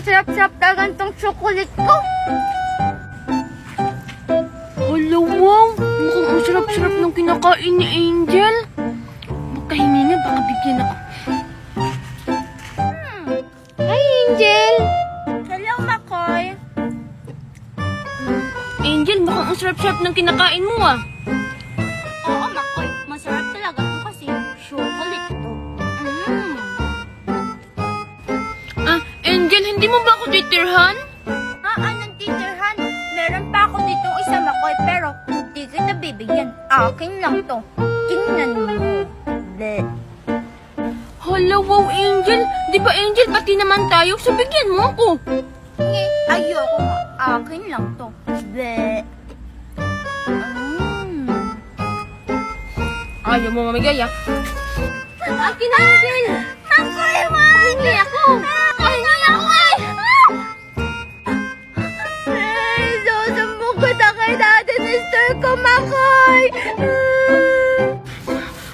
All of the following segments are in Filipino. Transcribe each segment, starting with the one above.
sarap-sarap talaga itong chocolate ko. Hala, wow! Mukhang ang sarap-sarap ng kinakain ni Angel. Magkahingi nga, baka bigyan ako. Hi, Angel! Hello, Makoy. Angel, mukhang ang sarap-sarap ng kinakain mo ah. Oo, Makoy. Masarap talaga ito kasi chocolate ito. Angel, hindi mo ba ako titirhan? Anong titirhan? Meron pa ako dito isa, Makoy, pero hindi kita bibigyan. Akin lang to. Tingnan mo. Bleh. Hala, wow, Angel. Di ba, Angel, pati naman tayo. So, bigyan mo ako. Ayoko nga. Akin lang to. Bleh. Ayaw mo mamigay ah. Akin na, Angel. Makoy, Pahingi ako. Pahingi ako eh! Susumbong ko na kay Daddy Mister ko, Makoy!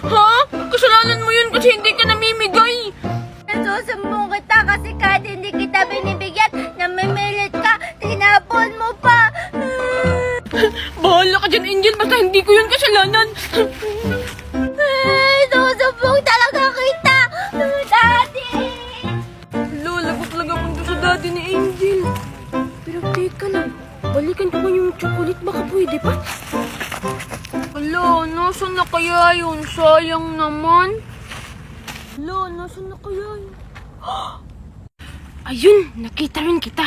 Ha? Kasalanan mo yun kasi hindi ka namimigay. Susumbong kita kasi kahit hindi kita binibigyan, namimilit ka, tinapon mo pa! Bahala ka dyan, Angel. Basta hindi ko yun kasalanan. Susumbong talaga kita! Daddy! Lagot-laga punto sa daddy ni Angel. Pero teka lang. Balikan ko ba yung chocolate? Baka pwede pa? Hala, nasan na kaya yun? Sayang naman. Hala, nasan na kaya yun? Ayun, nakita rin kita.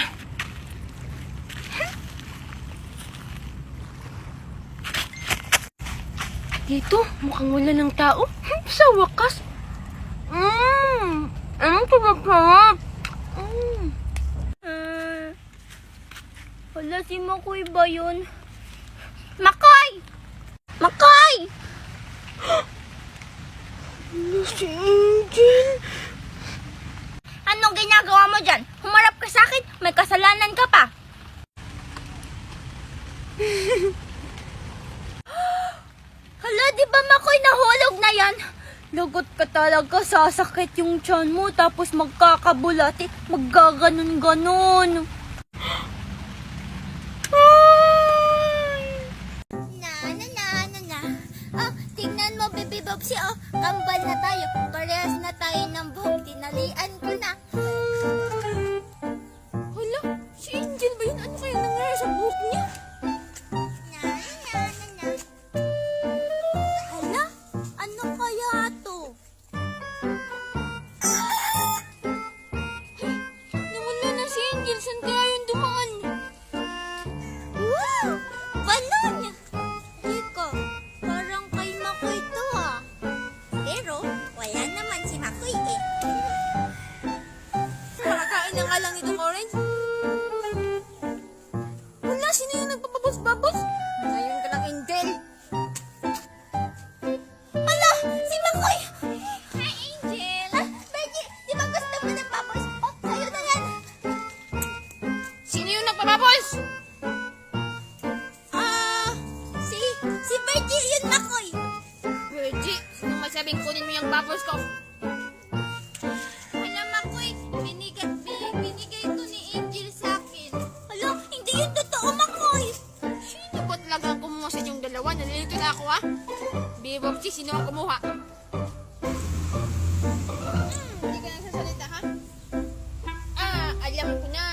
Dito, mukhang wala ng tao. Sa wakas. Anong sarap-sarap? Wala si Makoy ba yun? Makoy! Makoy! Wala si Angel. Anong ginagawa mo dyan? Humarap ka sa akin, may kasalanan ka pa. Hala, di ba Makoy nahulog na yan? Lagot ka talaga, sasakit yung tiyan mo, tapos magkakabulati, maggaganon-ganon. Na. Oh, tingnan mo, Baby Bobsy, oh, kambal na tayo. Parehas na tayo ng buhok, tinalian ko na. Hala, si Angel ba yun? Ano kaya nangyari sa buhok niya? Na. Hala, ano kaya to? Nawala na si Angel. Saan kaya yun dumaan? Wow! Balon! Teka, parang kay Makoy to ah. Pero, wala naman si Makoy eh. Nakakain na nga lang itong orange. Wala, sino yung nagpapabos-babos? Ngayon ka lang, Angel. Hala! Si Makoy! Hi, Angel! Benji, di ba gusto mo ng bubbles? Oh, sa'yo na yan! Sino yung nagpapabos? Si Benji yun, Makoy! Reggie, sino masabing kunin mo yung bubbles ko? Hala, Makoy, binigay ito ni Angel sa akin. Hala, hindi yun totoo, Makoy! Sino ba talaga ang kumuha sa inyong dalawa? Nalilito na ako ah. Bibobsi, sino ang kumuha? Hindi ka nagsasalita ha? Alam ko na.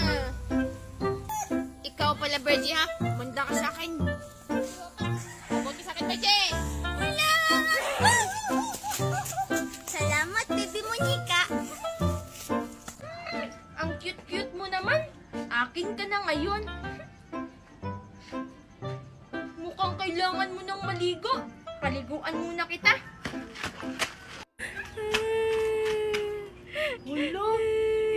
Ikaw pala, Reggie ha? Manda ka sa akin. Buti sa akin, Reggie. Salamat, Baby Monica. Ang cute-cute mo naman. Akin ka na ngayon. Mukhang kailangan mo ng maligo. Paliguan muna kita. Wala,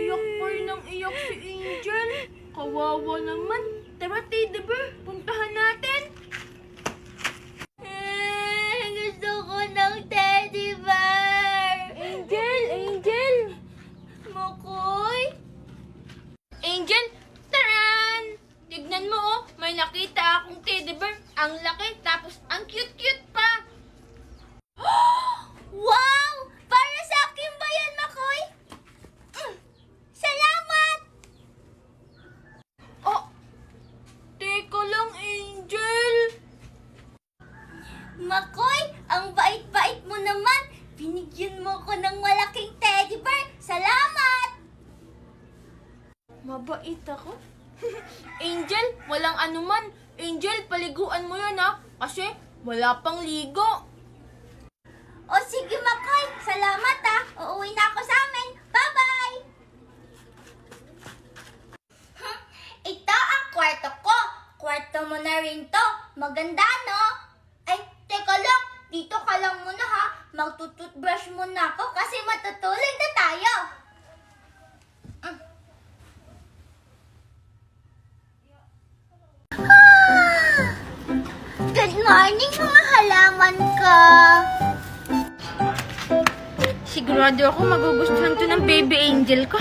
iyak pa rin ang iyak si Angel. Kawawa naman. Tara, Teddy Bear, puntahan natin. Gusto ko ng teddy bear. Angel! Makoy? Angel, taran! Tignan mo oh, may nakita akong teddy bear. Ang laki, tapos ang cute-cute pa. Wow! Para sa akin ba yan, Makoy? Salamat! Mabait ako? Angel, walang anuman. Angel, paliguan mo yun ha. Kasi wala pang ligo. O sige, Makoy. Salamat ah. Uuwi na ako sa amin. Bye-bye! Ito ang kwarto ko. Kwarto mo na rin to. Maganda, no? Ay, teka lang. Dito ka lang muna ha. Magtututbrush muna ako kasi matutulog na tayo. Good morning, mga halaman ko. Sigurado ako magugustuhan to ng baby angel ko.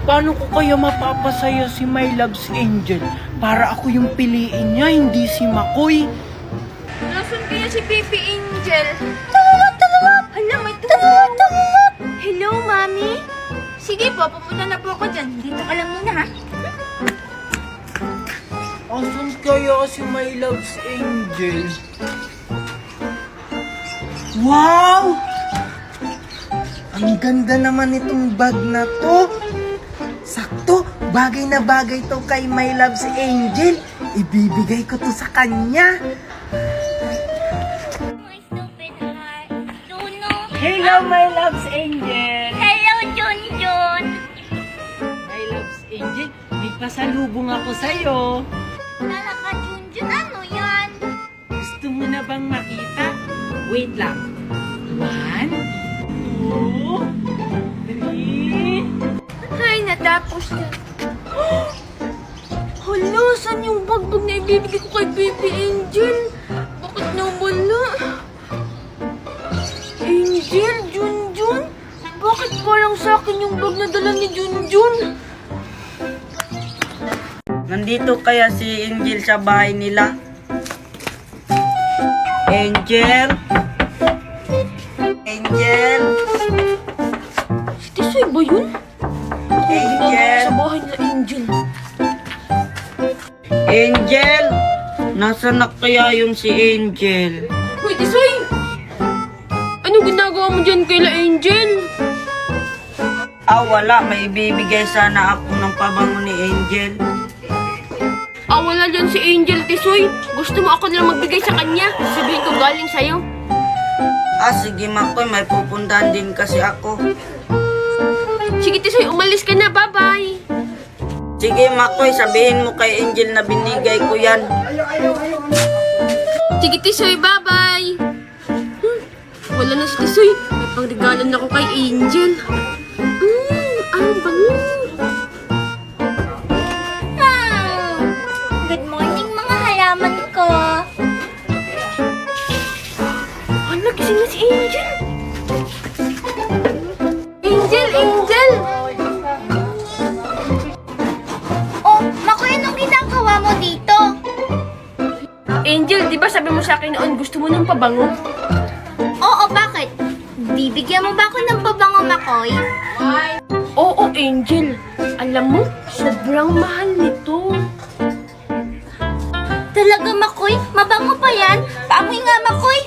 Paano ko kaya mapapasaya si My Love's Angel? Para ako yung piliin niya, hindi si Makoy. Nasaan kaya si baby angel? Tulungan! Hala, may Tulungan! Hello, mami? Sige po, pupunta na po ako dyan. Dito ka lang muna, ha? Asan kaya si My Love's Angel? Wow! Ang ganda naman itong bag na to. Sakto, bagay na bagay to kay My Love's Angel. Ibibigay ko to sa kanya. My stupid heart. Duno. Hello, My Love's Angel. Hello, Junjun. My Love's Angel, may pasalubong ako sa'yo. Talaga, Junjun. Ano yan? Gusto mo na bang makita? Wait lang. 1, 2, 3. Ay, natapos na. Hala, saan yung bagbag na ibibigay ko kay baby angel? Bakit nawala? Angel, Junjun? Bakit parang sa akin yung bag na dala ni Junjun? Nandito kaya si Angel sa bahay nila? Angel? Angel? Si Tisoy ba yun? Angel? Sa bahay nila Angel. Angel? Nasaan na kaya yung si Angel? Hoy, Tisoy! Anong ginagawa mo dyan kay la Angel? Wala. May ibibigay sana ako ng pabango ni Angel. Wala dyan si Angel, Tisoy. Gusto mo ako na lang magbigay sa kanya? Sabihin ko galing sa'yo. Sige Makoy, may pupuntahan din kasi ako. Sige, Tisoy, umalis ka na. Bye-bye! Sige Makoy, sabihin mo kay Angel na binigay ko yan. Sige, Tisoy, bye-bye! Wala na si Tisoy. May pangregalan ako kay Angel. Ang bango! Good morning, mga halaman ko. Hala, gising na si Angel! Angel! Angel! Oh, Makoy, anong ginagawa mo dito? Angel, di ba sabi mo sa akin noon gusto mo ng pabango? Oo, bakit? Bibigyan mo ba ako ng pabango, Makoy? Oo, Angel. Alam mo, sobrang mahal nito. Talaga, Makoy? Mabango pa yan? Paamoy nga, Makoy.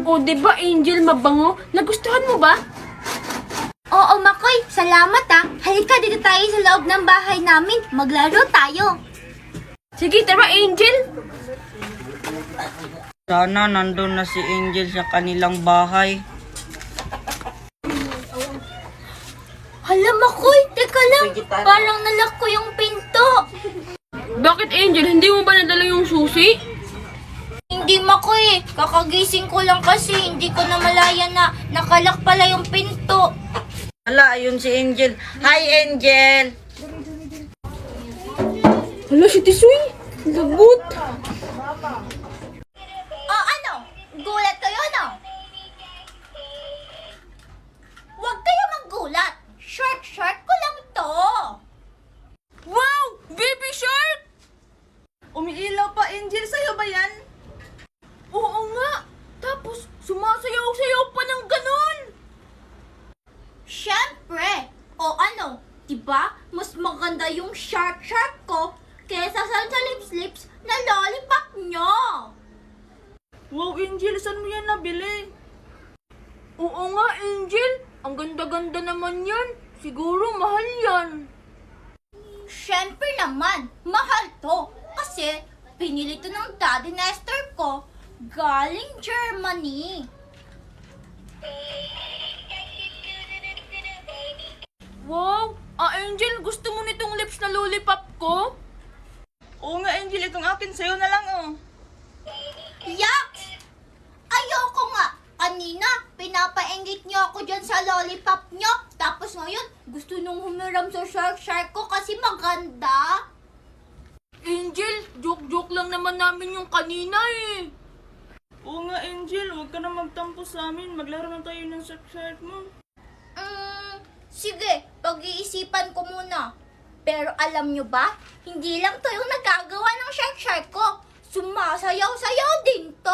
O, di ba, Angel, mabango? Nagustuhan mo ba? Oo, Makoy. Salamat ah. Halika dito tayo sa loob ng bahay namin. Maglaro tayo. Sige, tara, Angel. Sana nandun na si Angel sa kanilang bahay. Hala, Makoy. Teka lang. Sige, tara. Parang nalock ko yung pinto. Bakit, Angel? Hindi mo ba nadala yung susi? Hindi, Makoy. Kakagising ko lang kasi hindi ko na malaya na nakalak pala yung pinto. Hala, ayun si Angel. Hi Angel! Hala, si Tisoy. Lagot. Oh, ano? Gulat kayo, no? Huwag kayo maggulat. Short ko lang to. Wow! Baby shark! Umiilaw pa, Angel. Sa'yo ba yan? Oo nga. Tapos, sumasayaw-sayaw pa ng ganon. Siyempre. O ano? Diba? Mas maganda yung shark ko kesa sa lips na lollipop nyo. Wow, Angel. Saan mo yan nabili? Oo nga, Angel. Ang ganda-ganda naman yan. Siguro mahal yan. Siyempre naman, mahal to. Kasi pinili to ng Daddy Nestor ko. Galing Germany. Wow! Angel, gusto mo nitong lips na lollipop ko? Oo nga, Angel, itong akin sa'yo na lang, oh. Yaks! Ayoko nga. Kanina, pinapainggit niyo ako dyan sa lollipop niyo. Tapos ngayon, gusto nung humiram sa shark ko kasi maganda. Angel, joke-joke lang naman namin yung kanina eh. Oo nga, Angel, huwag ka na magtampo sa amin. Maglaro na tayo ng shark mo. Sige, pag-iisipan ko muna. Pero alam nyo ba, hindi lang to yung nagagawa ng shark ko. Sumasayaw-sayaw din to.